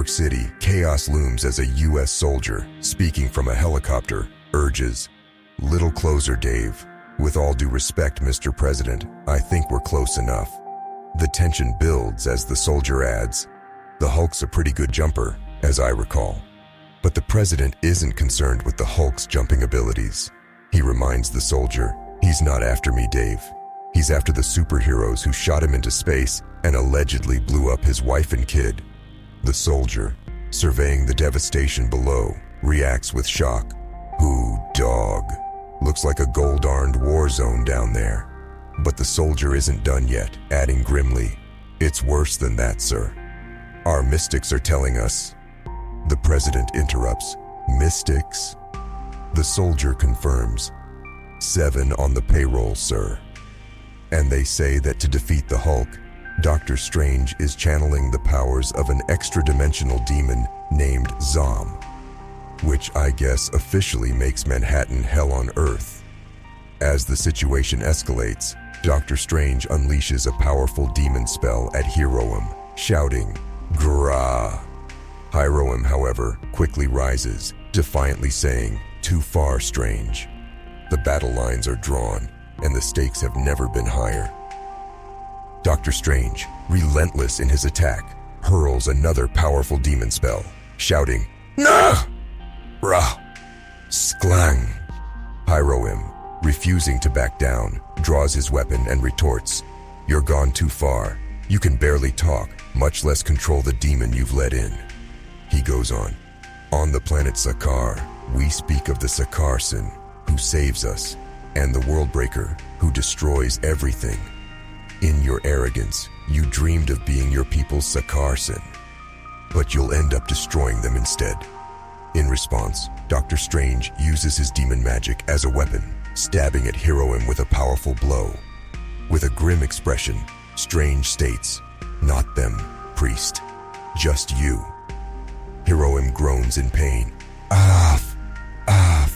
York City, chaos looms as a U.S. soldier, speaking from a helicopter, urges, "Little closer, Dave. With all due respect, Mr. President, I think we're close enough." The tension builds as the soldier adds, "The Hulk's a pretty good jumper, as I recall." But the president isn't concerned with the Hulk's jumping abilities. He reminds the soldier, "He's not after me, Dave. He's after the superheroes who shot him into space and allegedly blew up his wife and kid." The soldier, surveying the devastation below, reacts with shock. "Who, dog? Looks like a gold-armed war zone down there." But the soldier isn't done yet, adding grimly, "It's worse than that, sir. Our mystics are telling us." The president interrupts, "Mystics?" The soldier confirms, "7 on the payroll, sir. And they say that to defeat the Hulk, Dr. Strange is channeling the powers of an extra-dimensional demon named Zom, which I guess officially makes Manhattan hell on Earth. As the situation escalates, Dr. Strange unleashes a powerful demon spell at Hiroim, shouting, "Grah!" Hiroim, however, quickly rises, defiantly saying, "Too far, Strange." The battle lines are drawn, and the stakes have never been higher. Dr. Strange, relentless in his attack, hurls another powerful demon spell, shouting, "Nah! Rah! Sklang!" Hiroim, refusing to back down, draws his weapon and retorts, "You're gone too far. You can barely talk, much less control the demon you've let in." He goes on the planet Sakaar, we speak of the Sakaarson, who saves us, and the Worldbreaker, who destroys everything. In your arrogance, you dreamed of being your people's Sakaarson, but you'll end up destroying them instead." In response, Dr. Strange uses his demon magic as a weapon, stabbing at Hiroim with a powerful blow. With a grim expression, Strange states, "Not them, priest. Just you." Hiroim groans in pain. "Aaf! Aaf!"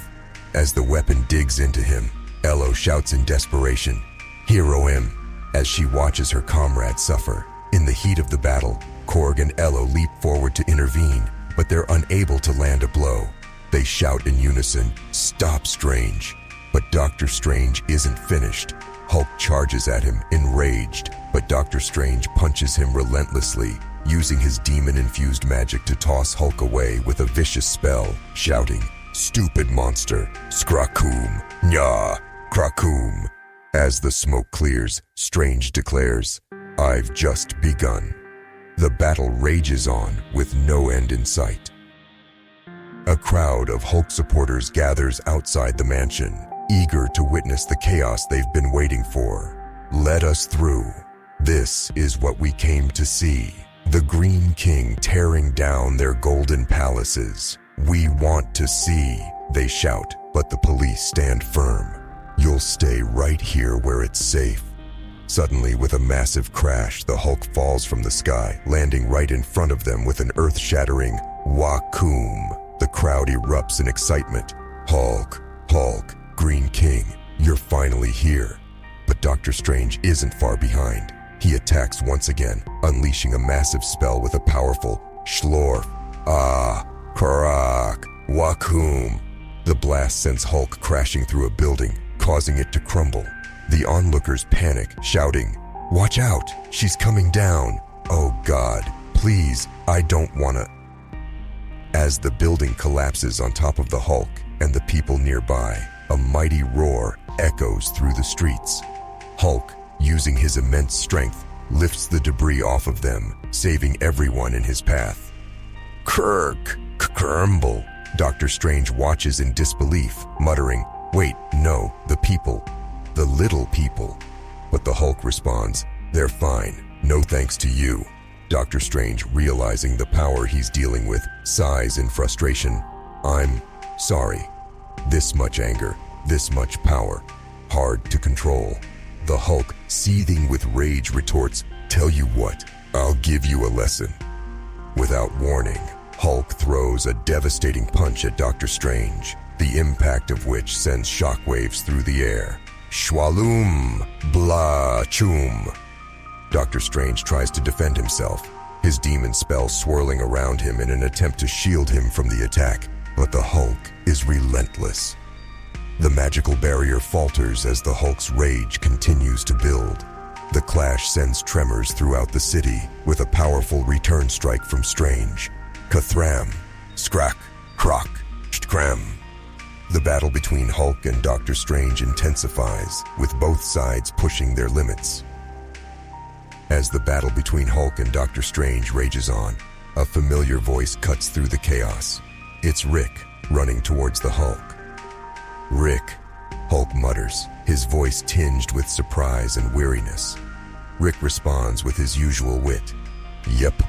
As the weapon digs into him, Elo shouts in desperation, "Hiroim!" As she watches her comrade suffer. In the heat of the battle, Korg and Elo leap forward to intervene, but they're unable to land a blow. They shout in unison, "Stop, Strange!" But Dr. Strange isn't finished. Hulk charges at him, enraged, but Dr. Strange punches him relentlessly, using his demon-infused magic to toss Hulk away with a vicious spell, shouting, "Stupid monster, Skrakum, Nya, Krakum." As the smoke clears, Strange declares, "I've just begun." The battle rages on with no end in sight. A crowd of Hulk supporters gathers outside the mansion, eager to witness the chaos they've been waiting for. "Let us through. This is what we came to see. The Green King tearing down their golden palaces. We want to see," they shout, but the police stand firm. "You'll stay right here where it's safe." Suddenly, with a massive crash, the Hulk falls from the sky, landing right in front of them with an earth-shattering "Wakum." The crowd erupts in excitement. "Hulk, Hulk, Green King, you're finally here." But Dr. Strange isn't far behind. He attacks once again, unleashing a massive spell with a powerful "Shlorf, Karak, Wakum." The blast sends Hulk crashing through a building, causing it to crumble. The onlookers panic, shouting, "Watch out, she's coming down. Oh God, please, I don't wanna." As the building collapses on top of the Hulk and the people nearby, a mighty roar echoes through the streets. Hulk, using his immense strength, lifts the debris off of them, saving everyone in his path. "Kirk, crumble." Dr. Strange watches in disbelief, muttering, "Wait, no, the people. The little people." But the Hulk responds, "They're fine, no thanks to you." Dr. Strange, realizing the power he's dealing with, sighs in frustration. "I'm sorry. This much anger, this much power, hard to control." The Hulk, seething with rage, retorts, "Tell you what, I'll give you a lesson." Without warning, Hulk throws a devastating punch at Dr. Strange, the impact of which sends shockwaves through the air. Shwalum, blah, chum. Dr. Strange tries to defend himself, his demon spell swirling around him in an attempt to shield him from the attack. But the Hulk is relentless. The magical barrier falters as the Hulk's rage continues to build. The clash sends tremors throughout the city, with a powerful return strike from Strange. Kathram, Skrak, Krok, Shtkram. The battle between Hulk and Doctor Strange intensifies, with both sides pushing their limits. As the battle between Hulk and Doctor Strange rages on, a familiar voice cuts through the chaos. It's Rick, running towards the Hulk. "Rick," Hulk mutters, his voice tinged with surprise and weariness. Rick responds with his usual wit. "Yep.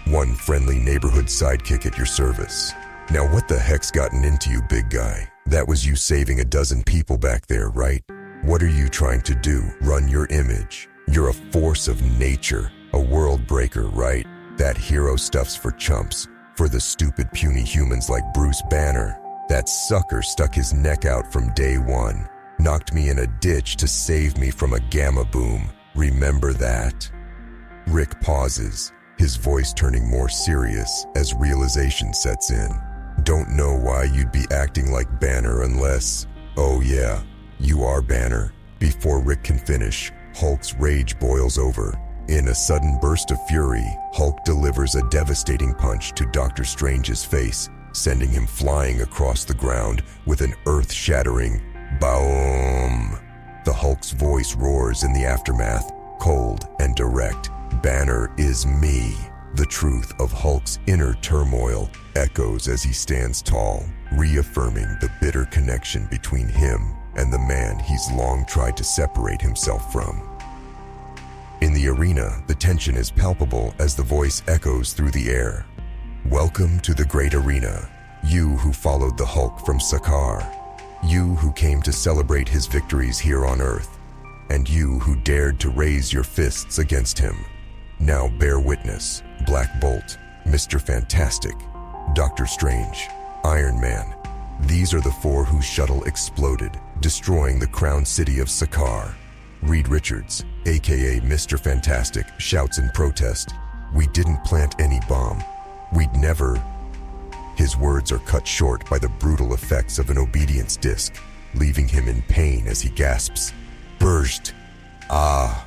One friendly neighborhood sidekick at your service. Now what the heck's gotten into you, big guy? That was you saving a dozen people back there, right? What are you trying to do? Run your image? You're a force of nature, a world breaker, right? That hero stuff's for chumps, for the stupid puny humans like Bruce Banner. That sucker stuck his neck out from day one, knocked me in a ditch to save me from a gamma boom. Remember that?" Rick pauses, his voice turning more serious as realization sets in. "Don't know why you'd be acting like Banner unless... Oh yeah, you are Banner." Before Rick can finish, Hulk's rage boils over. In a sudden burst of fury, Hulk delivers a devastating punch to Doctor Strange's face, sending him flying across the ground with an earth-shattering boom. The Hulk's voice roars in the aftermath, cold and direct. "Banner is me." The truth of Hulk's inner turmoil echoes as he stands tall, reaffirming the bitter connection between him and the man he's long tried to separate himself from. In the arena, the tension is palpable as the voice echoes through the air. "Welcome to the great arena, you who followed the Hulk from Sakaar, you who came to celebrate his victories here on Earth, and you who dared to raise your fists against him. Now bear witness, Black Bolt, Mr. Fantastic, Doctor Strange, Iron Man. These are the four whose shuttle exploded, destroying the crown city of Sakaar." Reed Richards, aka Mr. Fantastic, shouts in protest, "We didn't plant any bomb. We'd never..." His words are cut short by the brutal effects of an obedience disc, leaving him in pain as he gasps, "Burst! Ah!"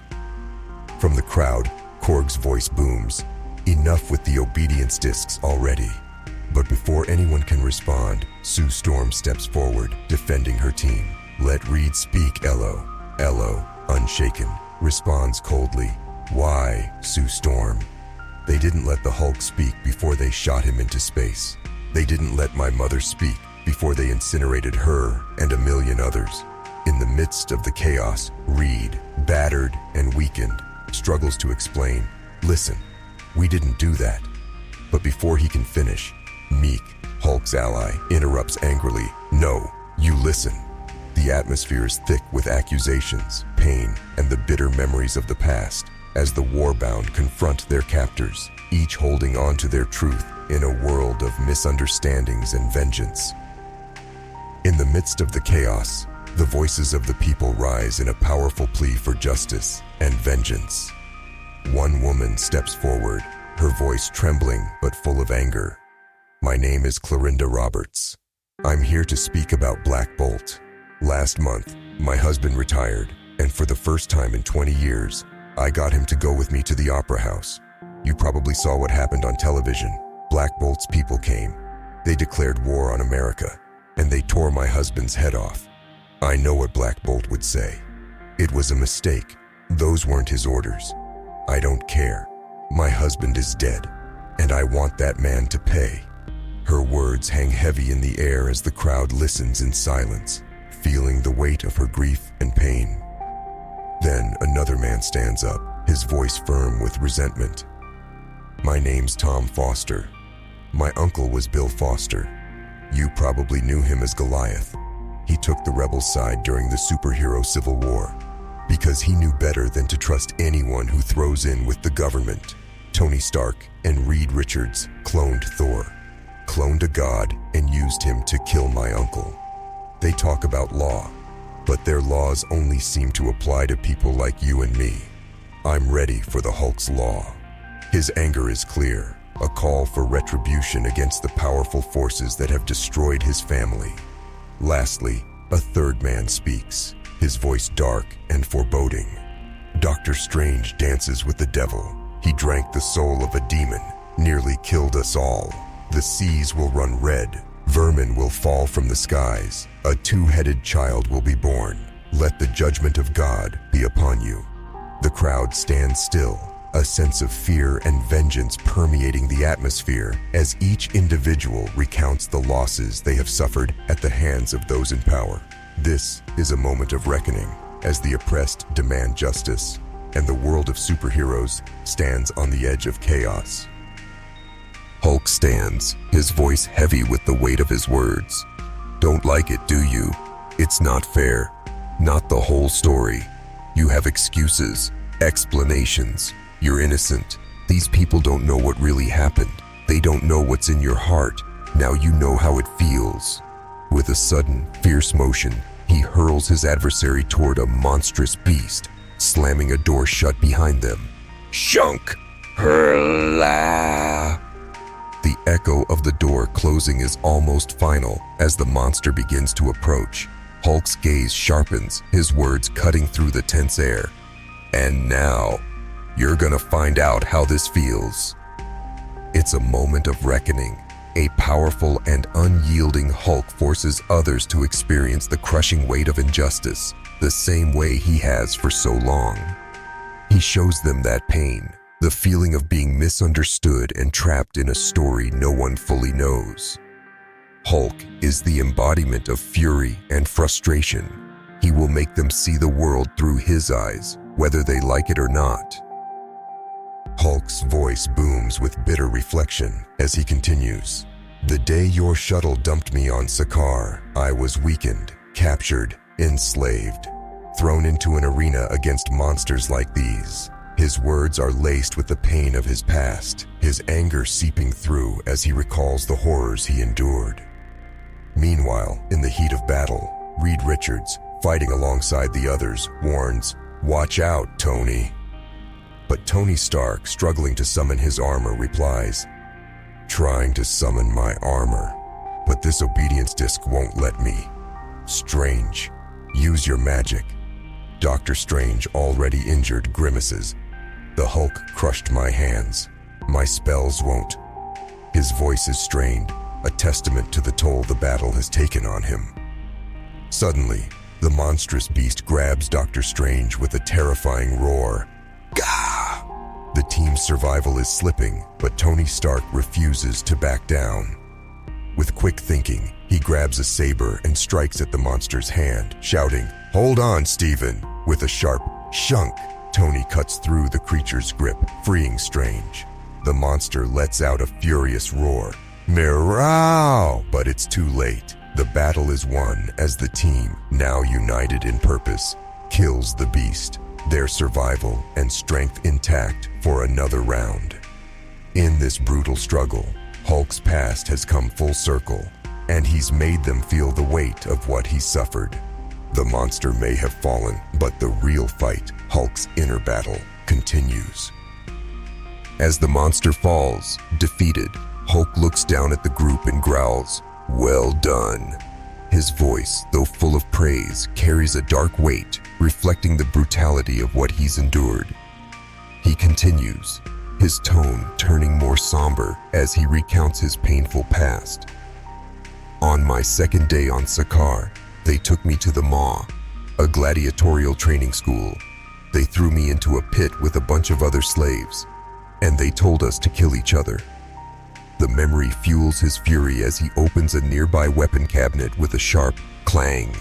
From the crowd, Korg's voice booms, "Enough with the obedience discs already." But before anyone can respond, Sue Storm steps forward, defending her team. "Let Reed speak, Elo." Elo, unshaken, responds coldly, "Why, Sue Storm? They didn't let the Hulk speak before they shot him into space. They didn't let my mother speak before they incinerated her and a million others." In the midst of the chaos, Reed, battered and weakened, struggles to explain, "Listen, we didn't do that." But before he can finish, Meek, Hulk's ally, interrupts angrily, "No, you listen." The atmosphere is thick with accusations, pain, and the bitter memories of the past, as the warbound confront their captors, each holding on to their truth in a world of misunderstandings and vengeance. In the midst of the chaos, the voices of the people rise in a powerful plea for justice and vengeance. One woman steps forward, her voice trembling but full of anger. "My name is Clorinda Roberts. I'm here to speak about Black Bolt. Last month, my husband retired, and for the first time in 20 years, I got him to go with me to the Opera House. You probably saw what happened on television. Black Bolt's people came. They declared war on America, and they tore my husband's head off. I know what Black Bolt would say. It was a mistake. Those weren't his orders. I don't care. My husband is dead, and I want that man to pay." Her words hang heavy in the air as the crowd listens in silence, feeling the weight of her grief and pain. Then another man stands up, his voice firm with resentment. "My name's Tom Foster. My uncle was Bill Foster. You probably knew him as Goliath. He took the rebels' side during the superhero Civil War because he knew better than to trust anyone who throws in with the government. Tony Stark and Reed Richards cloned Thor, cloned a god, and used him to kill my uncle. They talk about law, but their laws only seem to apply to people like you and me. I'm ready for the Hulk's law." His anger is clear, a call for retribution against the powerful forces that have destroyed his family. Lastly, a third man speaks, his voice dark and foreboding. Doctor Strange dances with the devil. He drank the soul of a demon, nearly killed us all. The seas will run red. Vermin will fall from the skies. A two-headed child will be born. Let the judgment of God be upon you. The crowd stands still, a sense of fear and vengeance permeating the atmosphere as each individual recounts the losses they have suffered at the hands of those in power. This is a moment of reckoning as the oppressed demand justice, and the world of superheroes stands on the edge of chaos. Hulk stands, his voice heavy with the weight of his words. Don't like it, do you? It's not fair. Not the whole story. You have excuses, explanations. You're innocent. These people don't know what really happened. They don't know what's in your heart. Now you know how it feels. With a sudden, fierce motion, he hurls his adversary toward a monstrous beast, slamming a door shut behind them. Shunk! Hurla! The echo of the door closing is almost final as the monster begins to approach. Hulk's gaze sharpens, his words cutting through the tense air. And now, you're gonna find out how this feels. It's a moment of reckoning. A powerful and unyielding Hulk forces others to experience the crushing weight of injustice, the same way he has for so long. He shows them that pain, the feeling of being misunderstood and trapped in a story no one fully knows. Hulk is the embodiment of fury and frustration. He will make them see the world through his eyes, whether they like it or not. Hulk's voice booms with bitter reflection as he continues. The day your shuttle dumped me on Sakaar, I was weakened, captured, enslaved, thrown into an arena against monsters like these. His words are laced with the pain of his past, his anger seeping through as he recalls the horrors he endured. Meanwhile, in the heat of battle, Reed Richards, fighting alongside the others, warns, "Watch out, Tony." But Tony Stark, struggling to summon his armor, replies, "Trying to summon my armor, but this obedience disc won't let me. Strange, use your magic." Doctor Strange, already injured, grimaces. "The Hulk crushed my hands. My spells won't." His voice is strained, a testament to the toll the battle has taken on him. Suddenly, the monstrous beast grabs Doctor Strange with a terrifying roar. Gah! The team's survival is slipping, but Tony Stark refuses to back down. With quick thinking, he grabs a saber and strikes at the monster's hand, shouting, "Hold on, Steven!" With a sharp shunk, Tony cuts through the creature's grip, freeing Strange. The monster lets out a furious roar. Meow! But it's too late. The battle is won as the team, now united in purpose, kills the beast, their survival and strength intact for another round. In this brutal struggle, Hulk's past has come full circle, and he's made them feel the weight of what he suffered. The monster may have fallen, but the real fight, Hulk's inner battle, continues. As the monster falls, defeated, Hulk looks down at the group and growls, "Well done." His voice, though full of praise, carries a dark weight, reflecting the brutality of what he's endured. He continues, his tone turning more somber as he recounts his painful past. "On my second day on Sakaar, they took me to the Maw, a gladiatorial training school. They threw me into a pit with a bunch of other slaves, and they told us to kill each other." The memory fuels his fury as he opens a nearby weapon cabinet with a sharp clang,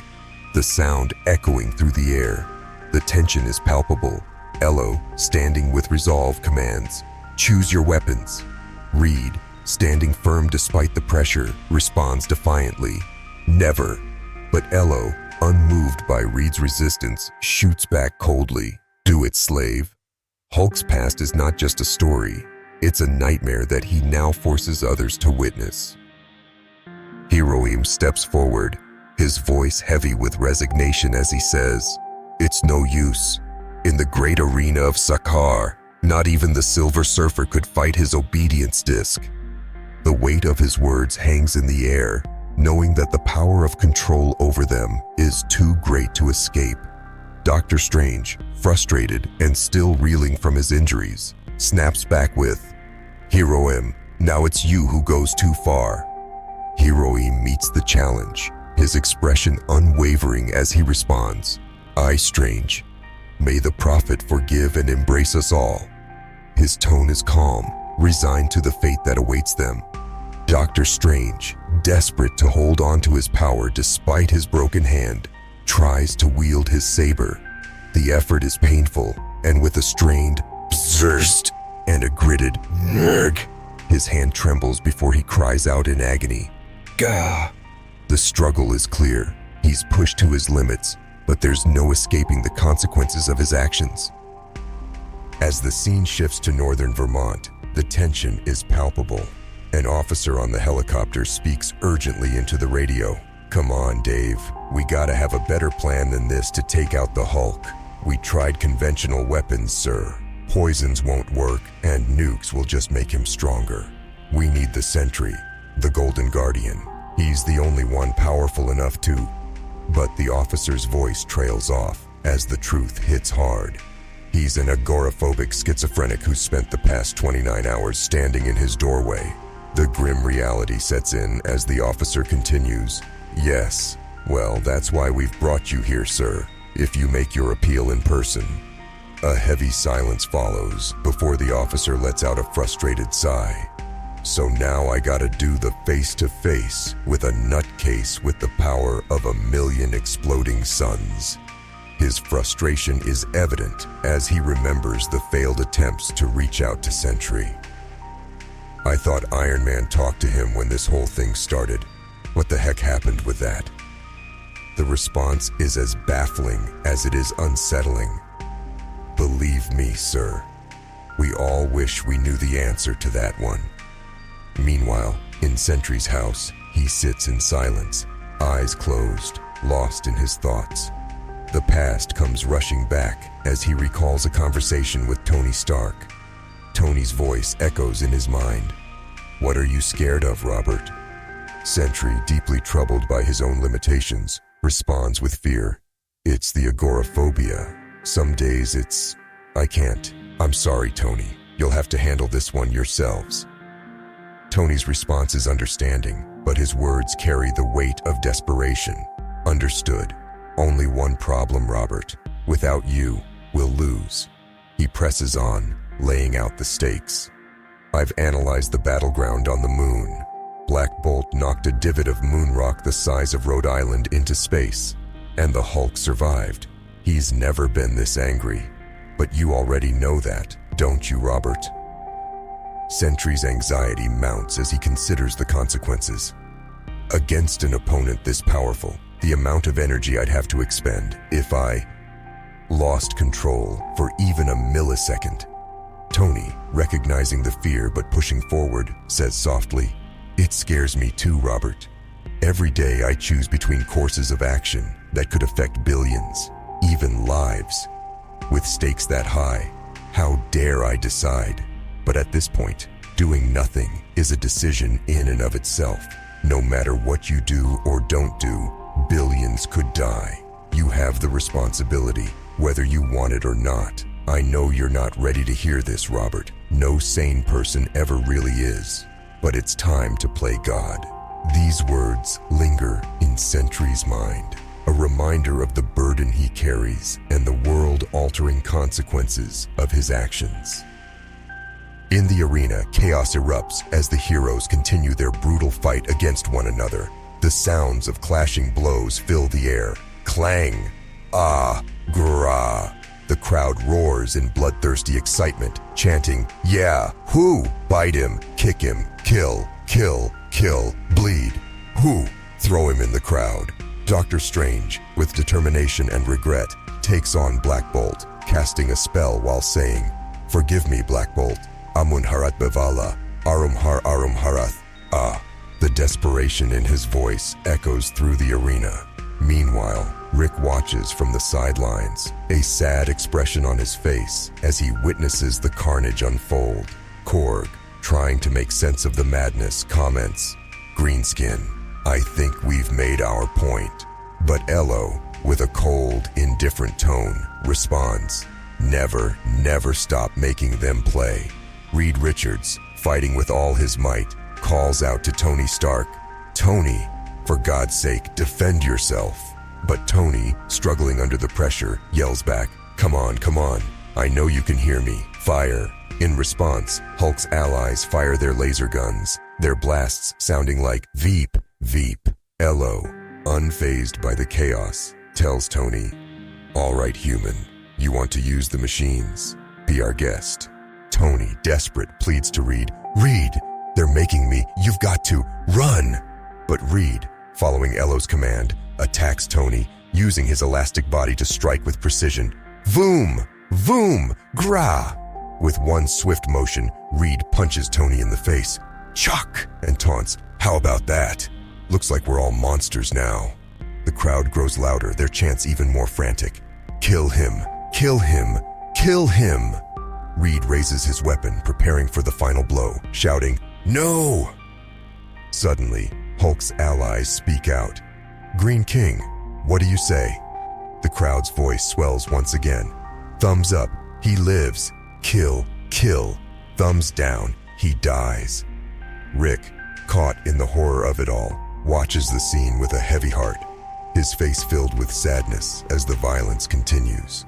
the sound echoing through the air. The tension is palpable. Ello, standing with resolve, commands, "Choose your weapons." Reed, standing firm despite the pressure, responds defiantly, "Never." But Ello, unmoved by Reed's resistance, shoots back coldly, "Do it, slave." Hulk's past is not just a story. It's a nightmare that he now forces others to witness. Hiroim steps forward, his voice heavy with resignation as he says, "It's no use. In the great arena of Sakaar, Not even the Silver Surfer could fight his obedience disc. The weight of his words hangs in the air, knowing that the power of control over them is too great to escape. Doctor Strange, frustrated and still reeling from his injuries, snaps back with, "Hiroim, now it's you who goes too far." Hiroim meets the challenge, his expression unwavering as he responds, "I, Strange, may the Prophet forgive and embrace us all." His tone is calm, resigned to the fate that awaits them. Doctor Strange, desperate to hold on to his power despite his broken hand, tries to wield his saber. The effort is painful, and with a strained "Bzzzt" and a gritted "Nurg," his hand trembles before he cries out in agony, "Gah!" The struggle is clear. He's pushed to his limits, but there's no escaping the consequences of his actions. As the scene shifts to northern Vermont, the tension is palpable. An officer on the helicopter speaks urgently into the radio. "Come on, Dave. We gotta have a better plan than this to take out the Hulk. We tried conventional weapons, sir. Poisons won't work, and nukes will just make him stronger. We need the Sentry, the Golden Guardian. He's the only one powerful enough to..." But the officer's voice trails off as the truth hits hard. He's an agoraphobic schizophrenic who spent the past 29 hours standing in his doorway. The grim reality sets in as the officer continues, "Yes, well, that's why we've brought you here, sir, if you make your appeal in person." A heavy silence follows before the officer lets out a frustrated sigh. "So now I gotta do the face-to-face with a nutcase with the power of 1,000,000 exploding suns." His frustration is evident as he remembers the failed attempts to reach out to Sentry. "I thought Iron Man talked to him when this whole thing started. What the heck happened with that?" The response is as baffling as it is unsettling. "Believe me, sir, we all wish we knew the answer to that one." Meanwhile, in Sentry's house, he sits in silence, eyes closed, lost in his thoughts. The past comes rushing back as he recalls a conversation with Tony Stark. Tony's voice echoes in his mind. "What are you scared of, Robert?" Sentry, deeply troubled by his own limitations, responds with fear. "It's the agoraphobia. Some days it's... I can't. I'm sorry, Tony. You'll have to handle this one yourselves." Tony's response is understanding, but his words carry the weight of desperation. "Understood. Only one problem, Robert. Without you, we'll lose." He presses on, laying out the stakes. "I've analyzed the battleground on the moon. Black Bolt knocked a divot of moon rock the size of Rhode Island into space, and the Hulk survived. He's never been this angry. But you already know that, don't you, Robert?" Sentry's anxiety mounts as he considers the consequences. Against an opponent this powerful, the amount of energy I'd have to expend if I lost control for even a millisecond. Tony, recognizing the fear but pushing forward, says softly, "It scares me too, Robert. Every day I choose between courses of action that could affect billions, even lives. With stakes that high, how dare I decide? But at this point, doing nothing is a decision in and of itself. No matter what you do or don't do, billions could die. You have the responsibility, whether you want it or not. I know you're not ready to hear this, Robert. No sane person ever really is. But it's time to play God." These words linger in Sentry's mind, a reminder of the burden he carries and the world-altering consequences of his actions. In the arena, chaos erupts as the heroes continue their brutal fight against one another. The sounds of clashing blows fill the air. Clang! Ah! Grah! The crowd roars in bloodthirsty excitement, chanting, "Yeah! Who? Bite him! Kick him! Kill! Kill! Kill! Bleed! Who? Throw him in the crowd." Doctor Strange, with determination and regret, takes on Black Bolt, casting a spell while saying, "Forgive me, Black Bolt. Amun harat bevala, arum harath." Ah, the desperation in his voice echoes through the arena. Meanwhile, Rick watches from the sidelines, a sad expression on his face as he witnesses the carnage unfold. Korg, trying to make sense of the madness, comments, "Greenskin, I think we've made our point." But Elo, with a cold, indifferent tone, responds, "Never, never stop making them play." Reed Richards, fighting with all his might, calls out to Tony Stark, "Tony, for God's sake, defend yourself." But Tony, struggling under the pressure, yells back, come on, I know you can hear me, fire." In response, Hulk's allies fire their laser guns, their blasts sounding like Veep, Veep. Elo, unfazed by the chaos, tells Tony, "All right, human, you want to use the machines? Be our guest." Tony, desperate, pleads to Reed, "Reed, they're making me, you've got to, run!" But Reed, following Elo's command, attacks Tony, using his elastic body to strike with precision. Voom! Voom! Gra! With one swift motion, Reed punches Tony in the face. Chuck! And taunts, "How about that? Looks like we're all monsters now." The crowd grows louder, their chants even more frantic. "Kill him! Kill him! Kill him!" Reed raises his weapon, preparing for the final blow, shouting, "No!" Suddenly, Hulk's allies speak out. "Green King, what do you say?" The crowd's voice swells once again. "Thumbs up, he lives. Kill, kill. Thumbs down, he dies." Rick, caught in the horror of it all, watches the scene with a heavy heart, his face filled with sadness as the violence continues.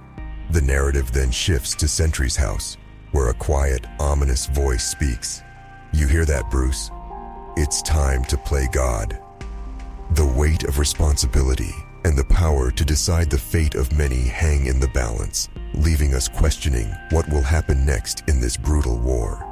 The narrative then shifts to Sentry's house, where a quiet, ominous voice speaks. "You hear that, Bruce? It's time to play God." The weight of responsibility and the power to decide the fate of many hang in the balance, leaving us questioning what will happen next in this brutal war.